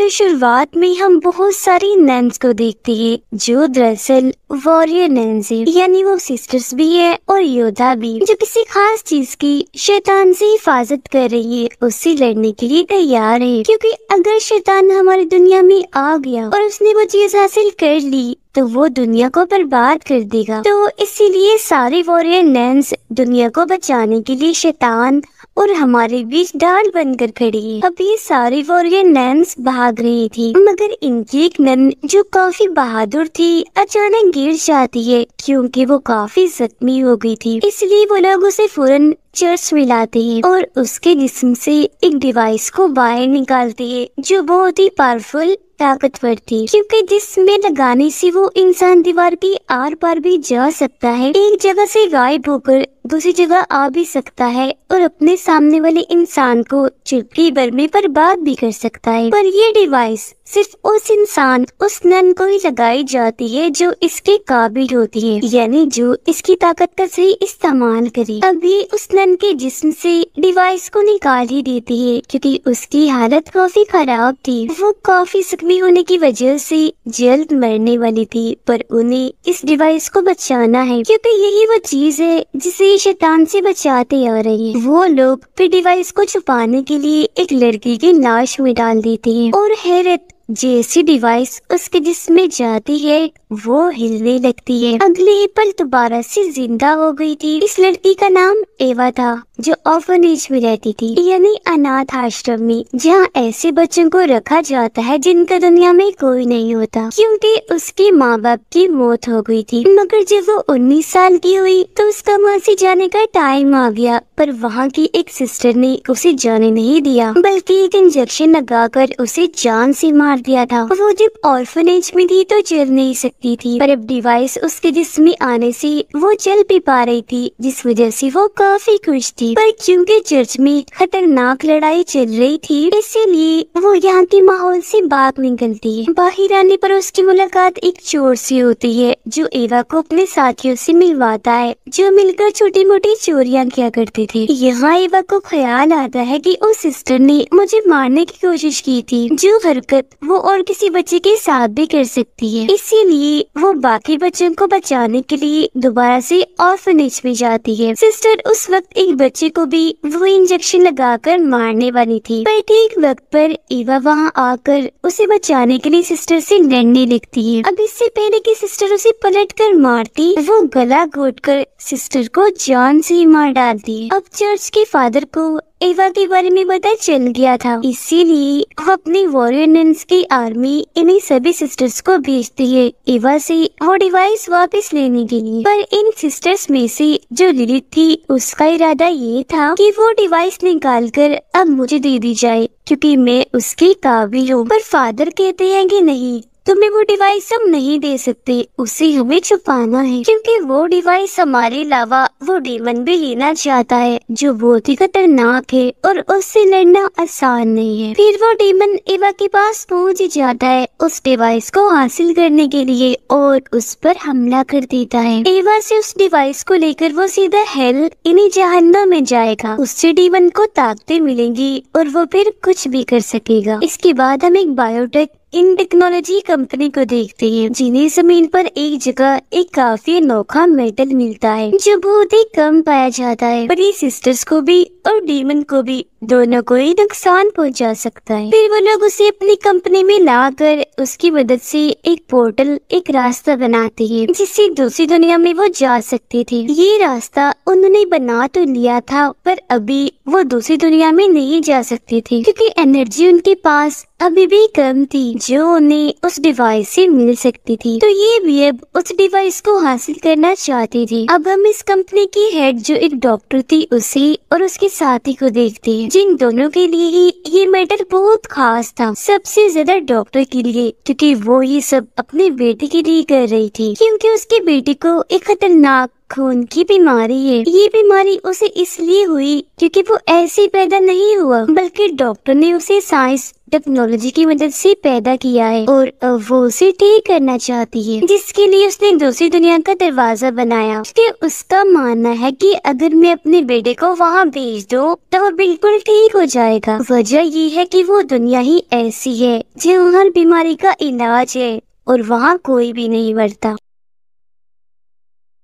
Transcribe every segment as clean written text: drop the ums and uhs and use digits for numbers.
तो शुरुआत में हम बहुत सारी नन्स को देखते हैं जो दरअसल वॉरियर नन्स है, यानी वो सिस्टर्स भी है और योद्धा भी, जो किसी खास चीज की शैतान से हिफाजत कर रही है, उससे लड़ने के लिए तैयार है। क्योंकि अगर शैतान हमारी दुनिया में आ गया और उसने वो चीज हासिल कर ली तो वो दुनिया को बर्बाद कर देगा। तो इसीलिए सारी वॉरियर नन्स दुनिया को बचाने के लिए शैतान और हमारे बीच ढाल बनकर खड़ी है। अब ये सारी वॉरियर नन्स भाग रही थी, मगर इनकी एक नन जो काफी बहादुर थी अचानक गिर जाती है क्योंकि वो काफी जख्मी हो गई थी। इसलिए वो लोग उसे फौरन चर्च में लाते हैं और उसके जिस्म से एक डिवाइस को बाहर निकालते हैं जो बहुत ही पावरफुल ताकतवर थी, क्योंकि जिसमें लगाने से वो इंसान दीवार की आर पार भी जा सकता है, एक जगह से गायब होकर दूसरी जगह आ भी सकता है और अपने सामने वाले इंसान को चुटकी भर में बर्बाद भी कर सकता है। पर ये डिवाइस सिर्फ उस इंसान, उस नन को ही लगाई जाती है जो इसके काबिल होती है, यानी जो इसकी ताकत का सही इस्तेमाल करे। अभी उस नन के जिस्म से डिवाइस को निकाल ही देती है क्योंकि उसकी हालत काफी खराब थी। वो काफी जख्मी होने की वजह से जल्द मरने वाली थी, पर उन्हें इस डिवाइस को बचाना है क्योंकि यही वो चीज है जिसे शैतान से बचाते आ रहे हैं। वो लोग फिर डिवाइस को छुपाने के लिए एक लड़की की लाश में डाल देते हैं और हैरत जैसी डिवाइस उसके जिस्म में जाती है वो हिलने लगती है। अगले ही पल दोबारा से जिंदा हो गई थी। इस लड़की का नाम एवा था जो ऑर्फनेज में रहती थी, यानी अनाथ आश्रम में, जहाँ ऐसे बच्चों को रखा जाता है जिनका दुनिया में कोई नहीं होता, क्योंकि उसके माँ बाप की मौत हो गई थी। मगर जब वो 19 साल की हुई तो उसका वहाँ से जाने का टाइम आ गया, पर वहाँ की एक सिस्टर ने उसे जाने नहीं दिया, बल्कि एक इंजेक्शन लगाकर उसे जान से मार दिया था। वो जब ऑर्फनेज में थी तो चल नहीं सकती थी, पर अब डिवाइस उसके जिस्म में आने से वो चल भी पा रही थी, जिस वजह से वो काफी खुश थी। पर क्योंकि चर्च में खतरनाक लड़ाई चल रही थी, इसीलिए वो यहाँ के माहौल से बाहर निकलती है। बाहर आने पर उसकी मुलाकात एक चोर से होती है जो एवा को अपने साथियों से मिलवाता है, जो मिलकर छोटी मोटी चोरियां किया करते थे। यहाँ एवा को ख्याल आता है कि उस सिस्टर ने मुझे मारने की कोशिश की थी, जो हरकत वो और किसी बच्चे के साथ भी कर सकती है। इसीलिए वो बाकी बच्चों को बचाने के लिए दोबारा से ऑर्फनेज में जाती है। सिस्टर उस वक्त एक बच्चे को भी वो इंजेक्शन लगाकर मारने वाली थी, पर ठीक वक्त पर एवा वहाँ आकर उसे बचाने के लिए सिस्टर से लड़ने लगती है। अब इससे पहले कि सिस्टर उसे पलट कर मारती, वो गला घोटकर सिस्टर को जान से ही मार डालती है। अब चर्च के फादर को एवा के बारे में पता चल गया था, इसीलिए वो अपनी वॉरियर नन्स की आर्मी इन्हीं सभी सिस्टर्स को भेजती है एवा से वो डिवाइस वापस लेने के लिए। पर इन सिस्टर्स में से जो लिलिथ थी, उसका इरादा ये था कि वो डिवाइस निकालकर अब मुझे दे दी जाए क्योंकि मैं उसके काबिल हूँ। पर फादर कहते हैं कि नहीं, तुम्हें वो डिवाइस हम नहीं दे सकते, उसे हमें छुपाना है क्योंकि वो डिवाइस हमारे अलावा वो डीमन भी लेना चाहता है जो बहुत ही खतरनाक है और उससे लड़ना आसान नहीं है। फिर वो डीमन एवा के पास पहुंच जाता है उस डिवाइस को हासिल करने के लिए और उस पर हमला कर देता है। एवा से उस डिवाइस को लेकर वो सीधा हेल इन्हीं जहन्नम में जाएगा। उससे डीमन को ताकतें मिलेंगी और वो फिर कुछ भी कर सकेगा। इसके बाद हम एक बायोटेक इन टेक्नोलॉजी कंपनी को देखते हैं, जिन्हें जमीन पर एक जगह एक काफी अनोखा मेटल मिलता है जो बहुत ही कम पाया जाता है, पर ये सिस्टर्स को भी और डीमन को भी दोनों को ही नुकसान पहुंचा सकता है। फिर वो लोग उसे अपनी कंपनी में लाकर उसकी मदद से एक पोर्टल, एक रास्ता बनाते हैं जिससे दूसरी दुनिया में वो जा सकते थे। ये रास्ता उन्होंने बना तो लिया था, पर अभी वो दूसरी दुनिया में नहीं जा सकते थे क्योंकि एनर्जी उनके पास अभी भी कम थी जो उन्हें उस डिवाइस से मिल सकती थी। तो ये भी अब उस डिवाइस को हासिल करना चाहती थी। अब हम इस कंपनी की हेड जो एक डॉक्टर थी उसे और उसके साथी को देखते हैं, जिन दोनों के लिए ही ये मैटर बहुत खास था, सबसे ज्यादा डॉक्टर के लिए, क्योंकि वो ये सब अपने बेटे के लिए कर रही थी, क्योंकि उसके बेटे को एक खतरनाक खून की बीमारी है। ये बीमारी उसे इसलिए हुई क्योंकि वो ऐसे पैदा नहीं हुआ, बल्कि डॉक्टर ने उसे साइंस टेक्नोलॉजी की मदद से पैदा किया है और अब वो उसे ठीक करना चाहती है, जिसके लिए उसने दूसरी दुनिया का दरवाजा बनाया। क्योंकि उसका मानना है कि अगर मैं अपने बेटे को वहाँ भेज दूँ तो वो बिल्कुल ठीक हो जाएगा। वजह ये है कि वो दुनिया ही ऐसी है जहाँ हर बीमारी का इलाज है और वहाँ कोई भी नहीं मरता।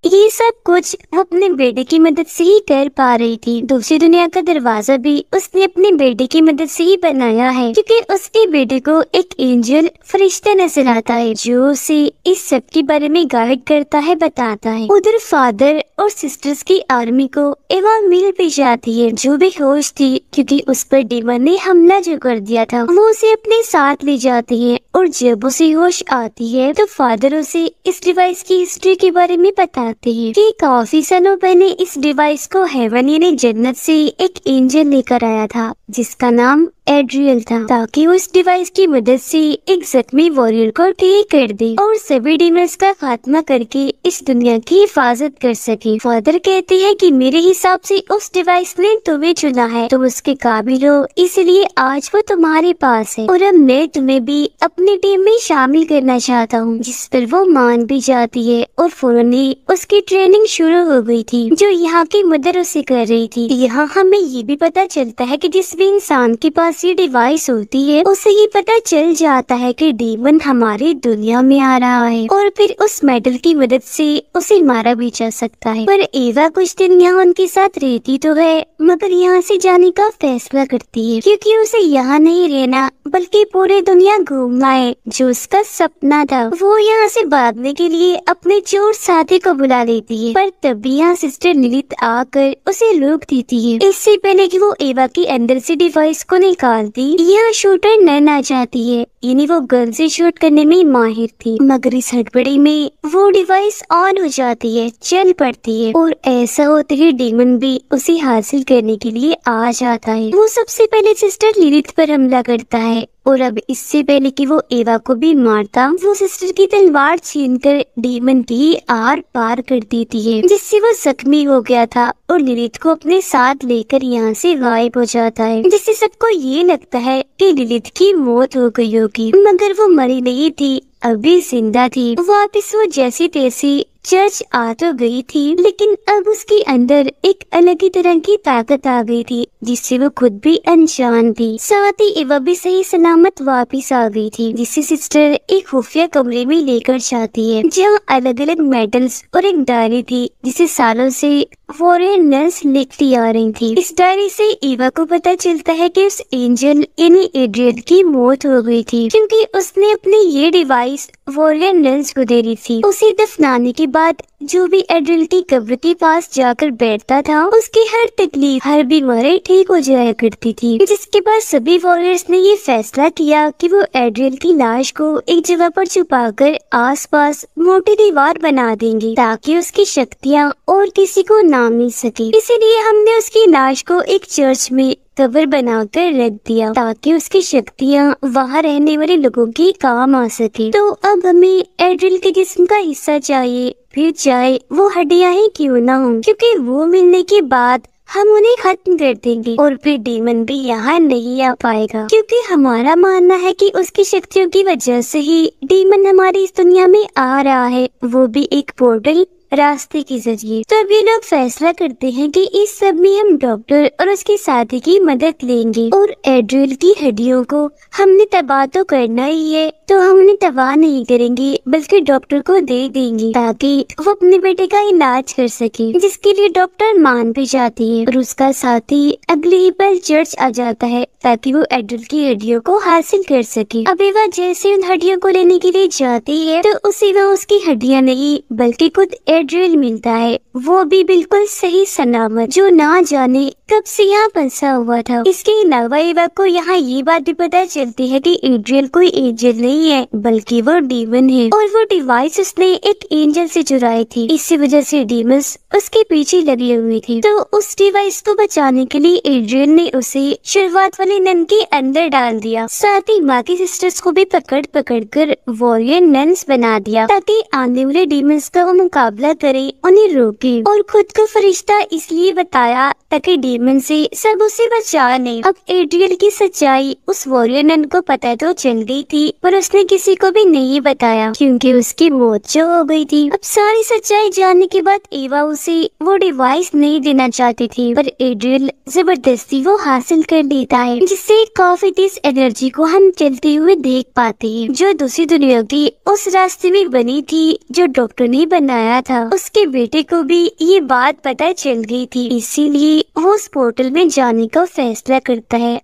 ये सब कुछ वो अपने बेटे की मदद से ही कर पा रही थी। दूसरी दुनिया का दरवाजा भी उसने अपने बेटे की मदद से ही बनाया है, क्योंकि उसके बेटे को एक एंजल फरिश्ता नजर आता है जो उसे इस सब के बारे में गाइड करता है, बताता है। उधर फादर और सिस्टर्स की आर्मी को एवा मिल भी जाती है, जो बेहोश थी क्योंकि उस पर डीमन ने हमला जो कर दिया था। वो उसे अपने साथ ले जाती है और जब उसे होश आती है तो फादर उसे इस डिवाइस की हिस्ट्री के बारे में बताते हैं कि काफी सालों पहले इस डिवाइस को हेवन यानी जन्नत से एक एंजल लेकर आया था जिसका नाम एड्रियल था, ताकि वो इस डिवाइस की मदद से एक जख्मी वॉरियर को ठीक कर दे और सभी डीमंस का खात्मा करके इस दुनिया की हिफाजत कर सके। फादर कहते हैं कि मेरे हिसाब से उस डिवाइस ने तुम्हें चुना है, तुम उसके काबिल हो, इसलिए आज वो तुम्हारे पास है और अब मैं तुम्हें भी अपनी टीम में शामिल करना चाहता हूँ। जिस पर वो मान भी जाती है और फौरन ही उसकी ट्रेनिंग शुरू हो गई थी जो यहाँ की मदर उसे कर रही थी। यहाँ हमें ये भी पता चलता है कि जिस भी इंसान के पास ये डिवाइस होती है उसे ये पता चल जाता है कि डीमन हमारी दुनिया में आ रहा है और फिर उस मेडल की मदद से उसे मारा भी जा सकता है। पर एवा कुछ दिन यहाँ उनके साथ रहती तो है, मगर यहाँ से जाने का फैसला करती है क्योंकि उसे यहाँ नहीं रहना बल्कि पूरी दुनिया घूमना है जो उसका सपना था। वो यहाँ से भागने के लिए अपने चोर साथी को बुला लेती है, पर तभी यहाँ सिस्टर लिलित आकर उसे रोक देती है इससे पहले कि वो एवा के अंदर से डिवाइस को निकालती। यहाँ शूटर नैन आ जाती है, यानी वो गन से शूट करने में माहिर थी, मगर इस हड़बड़ी में वो डिवाइस ऑन हो जाती है, चल पड़ती है और ऐसा होते ही डीमन भी उसे हासिल करने के लिए आ जाता है। वो सबसे पहले सिस्टर लिलित पर हमला करता है और अब इससे पहले कि वो एवा को भी मारता, वो सिस्टर की तलवार छीनकर डीमन की आर पार कर देती है, जिससे वो जख्मी हो गया था और लिलित को अपने साथ लेकर यहाँ से गायब हो जाता है, जिससे सबको ये लगता है कि लिलित की मौत हो गई होगी, मगर वो मरी नहीं थी, अभी जिंदा थी। वापिस वो जैसी तैसी चर्च आ तो गई थी, लेकिन अब उसके अंदर एक अलग ही तरह की ताकत आ गई थी जिससे वो खुद भी अनजान थी। साथ ही एवा भी सही सलामत वापिस आ गई थी, जिसे सिस्टर एक खुफिया कमरे में लेकर जाती है जहाँ अलग अलग मेडल्स और एक डायरी थी जिसे सालों से वॉरियर नर्स लिखती आ रही थी। इस डायरी से एवा को पता चलता है कि उस एंजल यानी एड्रियल की मौत हो गई थी क्योंकि उसने अपनी ये डिवाइस वॉरियर नर्स को दे दी थी। उसे दफनाने के बाद जो भी एड्रियल की कब्र के पास जाकर बैठता था उसकी हर तकलीफ हर बीमारी ठीक हो जाया करती थी, जिसके बाद सभी वॉरियर्स ने ये फैसला किया कि वो एड्रियल की लाश को एक जगह पर छुपाकर आसपास मोटी दीवार बना देंगे ताकि उसकी शक्तियाँ और किसी को ना मिल सके। इसीलिए हमने उसकी लाश को एक चर्च में कब्र बनाकर रख दिया ताकि उसकी शक्तियाँ वहाँ रहने वाले लोगों के काम आ सके। तो अब हमें एड्रियल के जिस्म का हिस्सा चाहिए, फिर चाहे वो हड्डियाँ ही क्यों ना हो, क्योंकि वो मिलने के बाद हम उन्हें खत्म कर देंगे और फिर डीमन भी यहाँ नहीं आ पाएगा, क्योंकि हमारा मानना है कि उसकी शक्तियों की वजह से ही डीमन हमारी इस दुनिया में आ रहा है, वो भी एक पोर्टल रास्ते के जरिए। तो अब ये लोग फैसला करते हैं कि इस सब में हम डॉक्टर और उसके साथी की मदद लेंगे और एड्रियल की हड्डियों को हमने तबाह तो करना ही है, तो हम उन्हें तबाह नहीं करेंगे बल्कि डॉक्टर को दे देंगे ताकि वो अपने बेटे का इलाज कर सके, जिसके लिए डॉक्टर मान भी जाती है और उसका साथी अगले ही पल चर्च आ जाता है ताकि वो एड्रियल की हड्डियों को हासिल कर सके। अब एवा जैसे उन हड्डियों को लेने के लिए जाती है तो उसे वह उसकी हड्डियाँ नहीं बल्कि खुद एड्रियल मिलता है, वो भी बिल्कुल सही सलामत, जो ना जाने कब से यहाँ फंसा हुआ था। इसके अलावा एवा को यहाँ ये बात भी पता चलती है कि एड्रियल कोई एंजल नहीं है बल्कि वो डीमन है और वो डिवाइस उसने एक एंजल से चुराई थी, इसी वजह से डीमंस उसके पीछे लगी हुई थी। तो उस डिवाइस को बचाने के लिए एड्रियल ने उसे शुरुआत वाले नन के अंदर डाल दिया, साथ ही बाकी सिस्टर्स को भी पकड़ कर वॉरियर नन्स बना दिया ताकि आने वाले डीमंस का वो मुकाबला मुकाबला करे, उन्हें रोके और खुद को फरिश्ता इसलिए बताया ताकि डीमन से सब उसे बचा ले। अब एड्रियल की सच्चाई उस वॉरियर नन को पता तो चल गई थी, पर उसने किसी को भी नहीं बताया क्योंकि उसकी मौत जो हो गई थी। अब सारी सच्चाई जानने के बाद एवा उसे वो डिवाइस नहीं देना चाहती थी, पर एड्रियल जबरदस्ती वो हासिल कर लेता है, जिससे काफी तेज एनर्जी को हम चलते हुए देख पाते हैं, जो दूसरी दुनिया की उस रास्ते में बनी थी जो डॉक्टर ने बनाया था। उसके बेटे को भी ये बात पता चल गई थी, इसीलिए वो उस पोर्टल में जाने का फैसला करता है।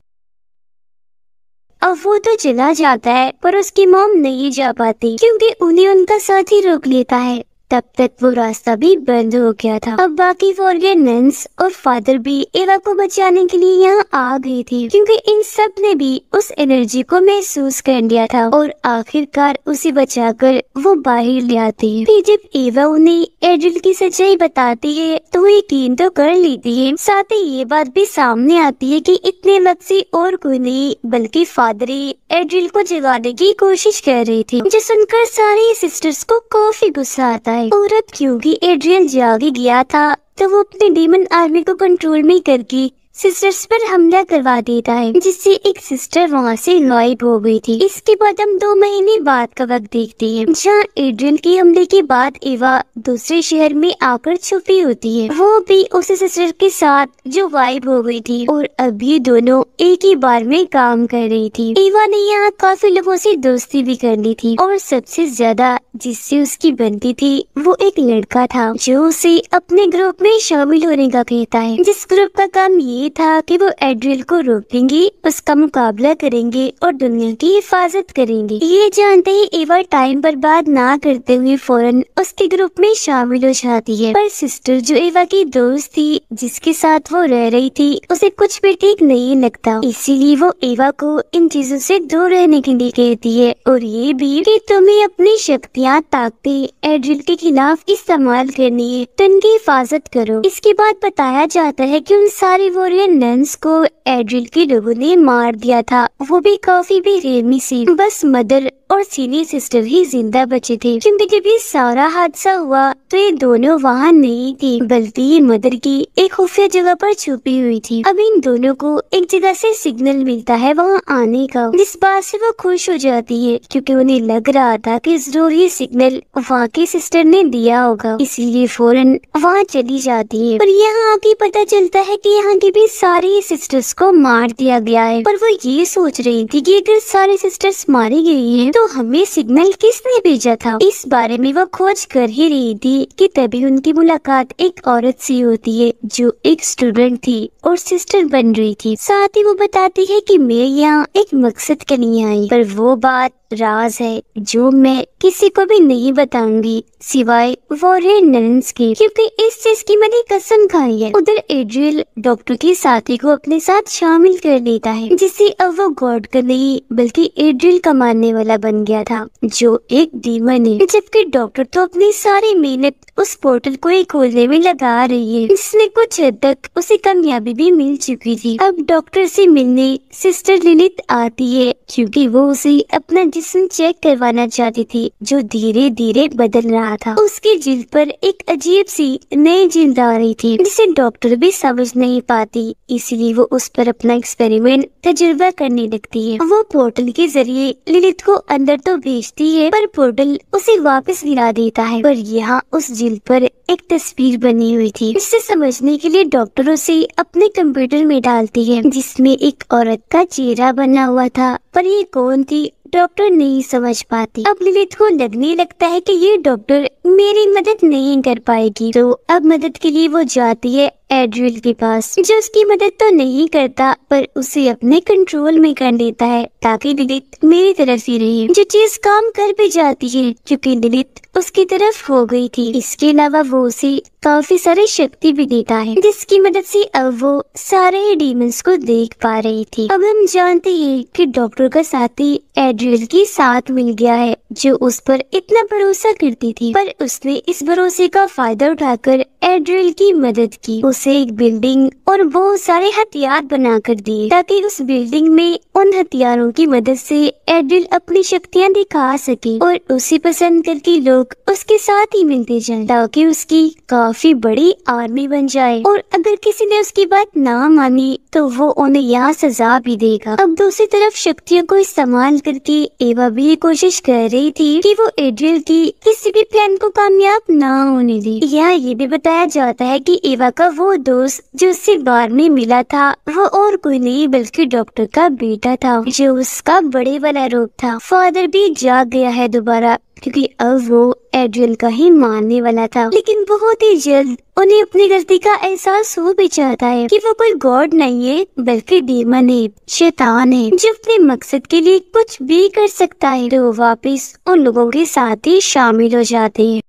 अब वो तो चला जाता है, पर उसकी मॉम नहीं जा पाती क्योंकि उन्हें उनका साथी रोक लेता है। तब तक वो रास्ता भी बंद हो गया था। अब बाकी वॉरियर नन्स और फादर भी एवा को बचाने के लिए यहाँ आ गए थे, क्योंकि इन सब ने भी उस एनर्जी को महसूस कर लिया था और आखिरकार उसे बचाकर वो बाहर ले आते हैं। फिर जब एवा उन्हें एड्रियल की सच्चाई बताती है तो वो यकीन तो कर लेती है, साथ ही ये बात भी सामने आती है कि इतने वक्त से और कोई नहीं बल्कि फादर ही एड्रियल को जगाने की कोशिश कर रही थी, जो सुनकर सारी सिस्टर्स को काफी गुस्सा आता है। और अब क्योंकि एड्रियल जाग ही गया था तो वो अपने डीमन आर्मी को कंट्रोल में करके सिस्टर्स पर हमला करवा देता है, जिससे एक सिस्टर वहाँ से गायब हो गई थी। इसके बाद हम 2 महीने बाद का वक्त देखते हैं, जहाँ एड्रियल के हमले के बाद एवा दूसरे शहर में आकर छुपी होती है, वो भी उस सिस्टर के साथ जो गायब हो गई थी। और अब ये दोनों एक ही बार में काम कर रही थी। एवा ने यहाँ काफी लोगों से दोस्ती भी कर ली थी और सबसे ज्यादा जिससे उसकी बनती थी वो एक लड़का था जो उसे अपने ग्रुप में शामिल होने का कहता है, जिस ग्रुप का काम ये था कि वो एड्रियल को रोकेंगे, उसका मुकाबला करेंगे और दुनिया की हिफाजत करेंगे। ये जानते ही एवा टाइम बर्बाद ना करते हुए फौरन उसके ग्रुप में शामिल हो जाती है। पर सिस्टर जो एवा की दोस्त थी, जिसके साथ वो रह रही थी, उसे कुछ भी ठीक नहीं लगता, इसीलिए वो एवा को इन चीजों से दूर रहने के लिए कहती है और ये भी कि तुम्हें अपनी शक्तियाँ ताकतें एड्रियल के खिलाफ इस्तेमाल करनी है, तो इनकी हिफाजत करो। इसके बाद बताया जाता है कि उन सारे वॉरियर नन्स को एड्रियल के लोगों ने मार दिया था, वो भी काफी बेरहमी से। बस मदर और सीनियर सिस्टर ही जिंदा बचे थे, क्योंकि जब ये सारा हादसा हुआ तो ये दोनों वहाँ नहीं थी, बल्कि ये मदर की एक खुफिया जगह पर छुपी हुई थी। अब इन दोनों को एक जगह से सिग्नल मिलता है वहाँ आने का, जिस बात से वो खुश हो जाती है क्योंकि उन्हें लग रहा था कि जरूर ये सिग्नल वहाँ की सिस्टर ने दिया होगा, इसीलिए फौरन वहाँ चली जाती है। और यहाँ आके पता चलता है कि यहाँ की भी सारी सिस्टर्स को मार दिया गया है। पर वो ये सोच रही थी कि अगर सारी सिस्टर्स मारी गई हैं, तो हमें सिग्नल किसने भेजा था। इस बारे में वो खोज कर ही रही थी कि तभी उनकी मुलाकात एक औरत से होती है जो एक स्टूडेंट थी और सिस्टर बन रही थी। साथ ही वो बताती है कि मैं यहाँ एक मकसद के लिए आई, पर वो बात राज है जो मैं किसी को भी नहीं बताऊंगी सिवाय वॉरियर नन्स के, क्योंकि इस चीज की मैंने कसम खाई है। उधर एड्रियल डॉक्टर के साथी को अपने साथ शामिल कर लेता है, जिससे अब वो गॉड का नहीं बल्कि एड्रियल का मानने वाला बन गया था, जो एक डीमन है। जबकि डॉक्टर तो अपनी सारी मेहनत उस पोर्टल को ही खोलने में लगा रही है, जिसमें कुछ हद तक उसे कामयाबी भी मिल चुकी थी। अब डॉक्टर से मिलने सिस्टर लिलित आती है, क्योंकि वो उसे अपना जिस्म चेक करवाना चाहती थी, जो धीरे धीरे बदल रहा था। उसकी जिल्द पर एक अजीब सी नई जिल्द आ रही थी, जिसे डॉक्टर भी समझ नहीं पाती, इसलिए वो उस पर अपना एक्सपेरिमेंट तजुर्बा करने लगती है। वो पोर्टल के जरिए लिलित को अंदर तो भेजती है, पर पोर्टल उसे वापस गिरा देता है। पर यहाँ उस जिल्द पर एक तस्वीर बनी हुई थी, जिसे समझने के लिए डॉक्टर उसे अपने कंप्यूटर में डालती है, जिसमें एक औरत का चेहरा बना हुआ था, पर ये कौन थी डॉक्टर नहीं समझ पाती। अब लिलित को लगने लगता है कि ये डॉक्टर मेरी मदद नहीं कर पाएगी, तो अब मदद के लिए वो जाती है एड्रियल के पास, जो उसकी मदद तो नहीं करता पर उसे अपने कंट्रोल में कर लेता है ताकि लिलित मेरी तरफ ही रहे, जो चीज काम कर भी जाती है क्योंकि लिलित उसकी तरफ हो गई थी। इसके अलावा वो उसे काफी सारी शक्ति भी देता है, जिसकी मदद से अब वो सारे डीमंस को देख पा रही थी। अब हम जानते हैं कि डॉक्टर का साथी एड्रियल के साथ मिल गया है, जो उस पर इतना भरोसा करती थी, पर उसने इस भरोसे का फायदा उठाकर एड्रियल की मदद की। उस उसे एक बिल्डिंग और बहुत सारे हथियार बनाकर दिए ताकि उस बिल्डिंग में उन हथियारों की मदद से एड्रिल अपनी शक्तियाँ दिखा सके और उसे पसंद करके लोग उसके साथ ही मिलते जाएं ताकि उसकी काफी बड़ी आर्मी बन जाए। और अगर किसी ने उसकी बात ना मानी तो वो उन्हें यहाँ सजा भी देगा। अब दूसरी तरफ शक्तियों को इस्तेमाल करके एवा भी ये कोशिश कर रही थी कि वो एड्रिल की किसी भी प्लान को कामयाब ना होने दे। यहाँ ये भी बताया जाता है कि एवा का वो दोस्त जो उससे बार में मिला था वो और कोई नहीं बल्कि डॉक्टर का बेटा था जो उसका बड़े वाला रोग था। फादर भी जाग गया है दोबारा क्योंकि अब वो एड्रिल का ही मानने वाला था, लेकिन बहुत ही जल्द उन्हें अपनी गलती का एहसास हो भी जाता है कि वो कोई गॉड नहीं है बल्कि डीमन है, शैतान है जो अपने मकसद के लिए कुछ भी कर सकता है। तो वापस उन लोगों के साथ ही शामिल हो जाते हैं।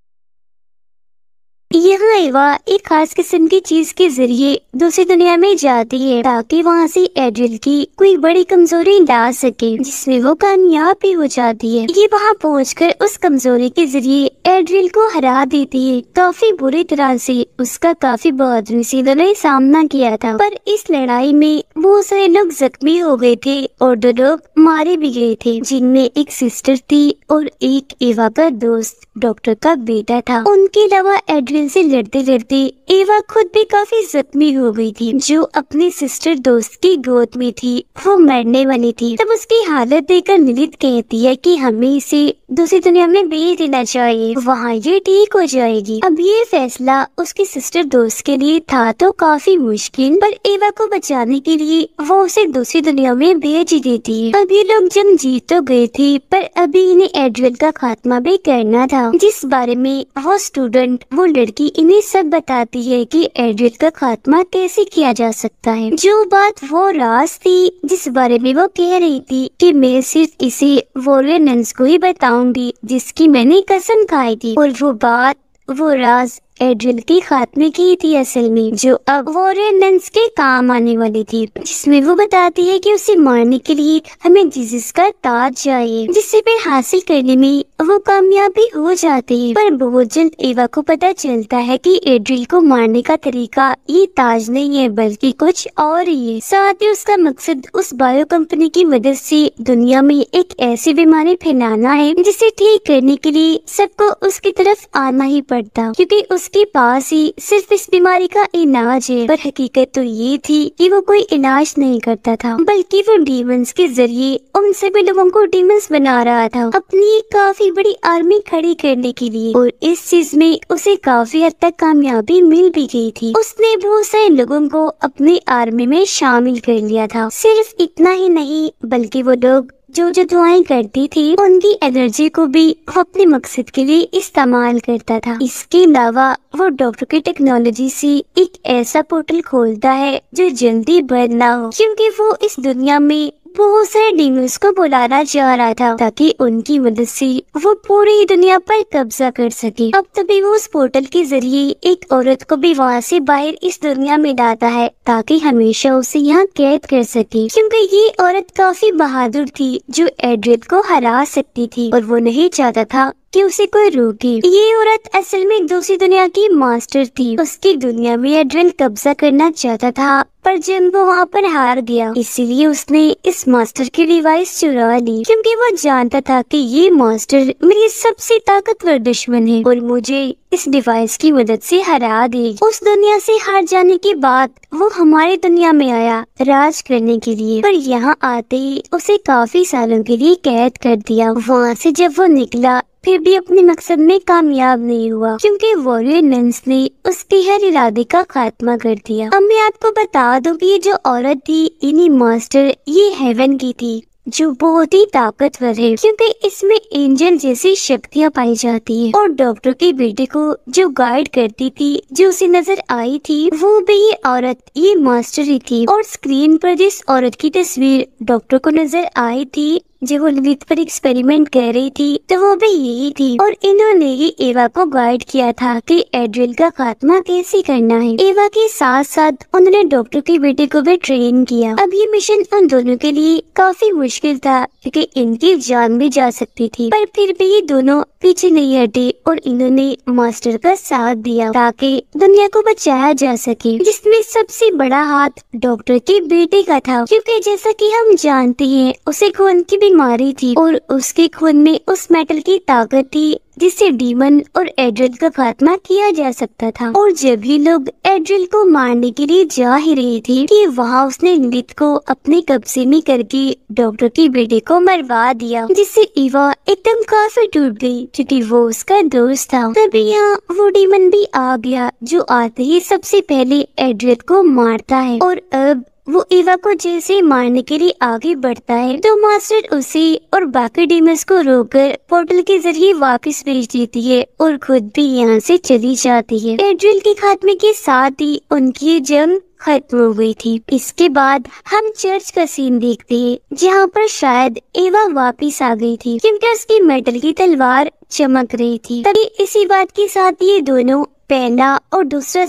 यहाँ एवा एक खास किस्म की चीज के जरिए दूसरी दुनिया में जाती है ताकि वहाँ से एड्रिल की कोई बड़ी कमजोरी ला सके जिसमें वो कामयाब भी हो जाती है। ये वहाँ पहुंचकर उस कमजोरी के जरिए एड्रिल को हरा देती है काफी बुरी तरह से। उसका काफी बहादुरी से उन्होंने सामना किया था, पर इस लड़ाई में बहुत सारे लोग जख्मी हो गए थे और 2 लोग मारे भी गए थे जिनमें एक सिस्टर थी और एक एवा का दोस्त डॉक्टर का बेटा था। उनके अलावा एड्रिल से लड़ते लड़ते एवा खुद भी काफी जख्मी हो गई थी जो अपनी सिस्टर दोस्त की गोद में थी, वो मरने वाली थी। तब उसकी हालत देखकर लिलिथ कहती है कि हमें इसे दूसरी दुनिया में भेज देना चाहिए, वहाँ ये ठीक हो जाएगी। अब ये फैसला उसकी सिस्टर दोस्त के लिए था तो काफी मुश्किल, पर एवा को बचाने के लिए वो उसे दूसरी दुनिया में भेज ही देती है। अब ये लोग जंग जीत तो गए थे पर अभी इन्हें एड्रिल का खात्मा भी करना था, जिस बारे में वो स्टूडेंट वो लड़की इन्हें सब बताती है कि एड्रिल का खात्मा कैसे किया जा सकता है। जो बात वो राज थी जिस बारे में वो कह रही थी कि मैं सिर्फ इसे वॉरियर नन्स को ही बताऊंगी जिसकी मैंने कसम खाई थी, और वो बात वो राज एड्रिल के खात्मे की थी असल में, जो अब वॉरियर नन्स के काम आने वाली थी, जिसमें वो बताती है कि उसे मारने के लिए हमें जीसस का ताज चाहिए, जिसे फिर हासिल करने में वो कामयाब भी हो जाते हैं। पर बहुत जल्द एवा को पता चलता है कि एड्रिल को मारने का तरीका ये ताज नहीं है बल्कि कुछ और ही है। साथ ही उसका मकसद उस बायो कंपनी की मदद से दुनिया में एक ऐसी बीमारी फैलाना है जिसे ठीक करने के लिए सबको उसकी तरफ आना ही पड़ता, क्योंकि उसके पास ही सिर्फ इस बीमारी का इलाज है। पर हकीकत तो ये थी कि वो कोई इलाज नहीं करता था बल्कि वो डीमंस के जरिए उन सभी लोगों को डीमंस बना रहा था अपनी एक काफी बड़ी आर्मी खड़ी करने के लिए, और इस चीज में उसे काफी हद तक कामयाबी मिल भी गई थी। उसने बहुत सारे लोगों को अपनी आर्मी में शामिल कर लिया था। सिर्फ इतना ही नहीं बल्कि वो लोग जो दुआएं करती थी उनकी एनर्जी को भी वो अपने मकसद के लिए इस्तेमाल करता था। इसके अलावा वो डॉक्टर की टेक्नोलॉजी से एक ऐसा पोर्टल खोलता है जो जल्दी बंद ना हो, क्योंकि वो इस दुनिया में बहुत सारे डीमंस को बुलाना चाह रहा था ताकि उनकी मदद से वो पूरी दुनिया पर कब्जा कर सके। अब तभी वो उस पोर्टल के जरिए एक औरत को भी वहाँ से बाहर इस दुनिया में लाता है ताकि हमेशा उसे यहाँ कैद कर सके, क्योंकि ये औरत काफी बहादुर थी जो एड्रिल को हरा सकती थी और वो नहीं चाहता था कि उसे कोई रोके। ये औरत असल में दूसरी दुनिया की मास्टर थी। उसकी दुनिया में एड्रिल कब्जा करना चाहता था पर जब वो वहाँ पर हार गया, इसीलिए उसने इस मास्टर की डिवाइस चुरा ली, क्योंकि वो जानता था कि ये मास्टर मेरी सबसे ताकतवर दुश्मन है और मुझे इस डिवाइस की मदद से हरा देगी। उस दुनिया से हार जाने के बाद वो हमारी दुनिया में आया राज करने के लिए, पर यहाँ आते ही उसे काफी सालों के लिए कैद कर दिया। वहाँ से जब वो निकला फिर भी अपने मकसद में कामयाब नहीं हुआ, क्योंकि वॉरियर नन्स ने उसके हर इरादे का खात्मा कर दिया। अब मैं आपको बता दूं कि ये जो औरत थी इन्हीं मास्टर ये हेवन की थी जो बहुत ही ताकतवर है, क्योंकि इसमें एंजल जैसी शक्तियाँ पाई जाती है। और डॉक्टर के बेटे को जो गाइड करती थी जो उसे नजर आई थी वो भी ये औरत ये मास्टर ही थी। और स्क्रीन पर जिस औरत की तस्वीर डॉक्टर को नजर आई थी जब वो लिलिथ पर एक्सपेरिमेंट कर रही थी तो वो भी यही थी और इन्होंने ही एवा को गाइड किया था कि एड्रिल का खात्मा कैसे करना है। एवा के साथ साथ उन्होंने डॉक्टर के बेटे को भी ट्रेन किया। अब ये मिशन उन दोनों के लिए काफी मुश्किल था क्योंकि इनकी जान भी जा सकती थी, पर फिर भी ये दोनों पीछे नहीं हटे और इन्होंने मास्टर का साथ दिया ताकि दुनिया को बचाया जा सके, जिसमें सबसे बड़ा हाथ डॉक्टर के बेटे का था, क्योंकि जैसा कि हम जानते हैं उसे खून की बीमारी थी और उसके खून में उस मेटल की ताकत थी जिससे डीमन और एड्रिल का खात्मा किया जा सकता था। और जब भी लोग एड्रिल को मारने के लिए जा ही रहे थे कि वहाँ उसने लिलिथ को अपने कब्जे में करके डॉक्टर के बेटे को मरवा दिया, जिससे एवा एकदम काफी टूट गई क्योंकि वो उसका दोस्त था। तभी यहाँ वो डीमन भी आ गया जो आते ही सबसे पहले एड्रिल को मारता है और अब वो एवा को जैसे मारने के लिए आगे बढ़ता है तो मास्टर उसे और बाकी डीमंस को रोककर पोर्टल के जरिए वापस भेज देती है और खुद भी यहाँ से चली जाती है। एड्रिल के खात्मे के साथ ही उनकी जंग खत्म हो गई थी। इसके बाद हम चर्च का सीन देखते हैं जहाँ पर शायद एवा वापस आ गई थी क्योंकि उसकी मेटल की तलवार चमक रही थी। तभी इसी बात के साथ ये दोनों पहला और दूसरा